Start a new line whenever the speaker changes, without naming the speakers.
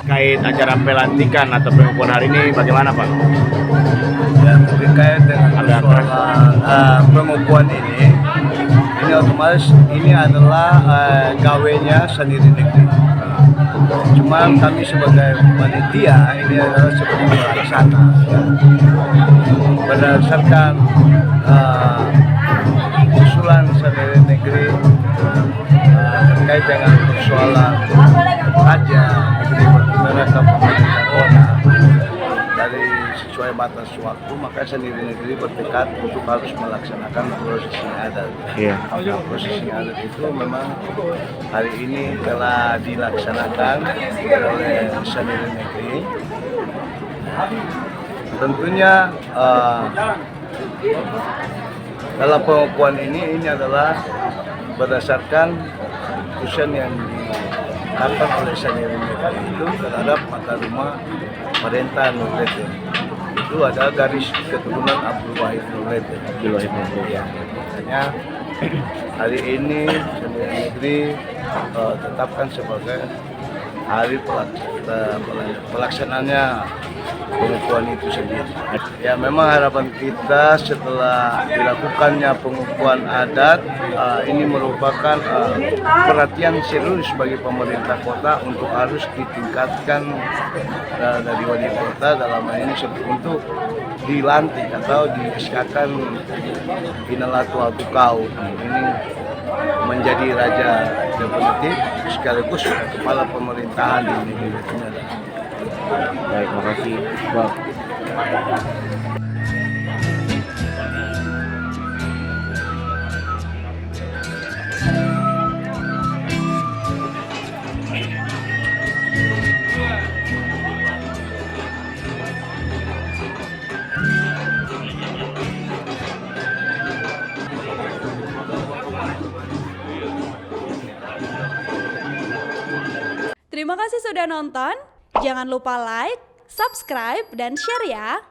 Terkait acara pelantikan atau pengukuhan hari ini bagaimana Pak?
Ya, terkait dengan persoalan pengukuhan ini otomatis ini adalah gawenya sendiri negeri. Cuman kami sebagai panitia ini adalah sebagai pelaksana berdasarkan usulan sendiri negeri terkait dengan persoalan pajak negeri bagaimana pemerintah kota dari sesuai batas waktu, maka sendiri negeri bertekad untuk harus melaksanakan prosesi adat. Nah, prosesi adat itu memang hari ini telah dilaksanakan oleh sendiri negeri. Tentunya dalam pengukuhan ini adalah berdasarkan keputusan yang dilakukan oleh sendiri negeri itu terhadap mata rumah Perintah Nurlete. Itu ada garis keturunan Abdul Wahid Nurlete. Ya, makanya hari ini sendiri negeri tetapkan sebagai hari pelaksanaannya pengukuhan itu sendiri. Ya, memang harapan kita setelah dilakukannya pengukuhan adat ini merupakan perhatian serius bagi pemerintah kota untuk harus ditingkatkan dari wali kota dalam hal ini untuk dilantik atau di-SK-kan Inalatu Atukau ini menjadi raja definitif sekaligus kepala pemerintahan di negeri ini.
Baik, makasih Bang.
Terima kasih sudah nonton. Jangan lupa like, subscribe, dan share ya.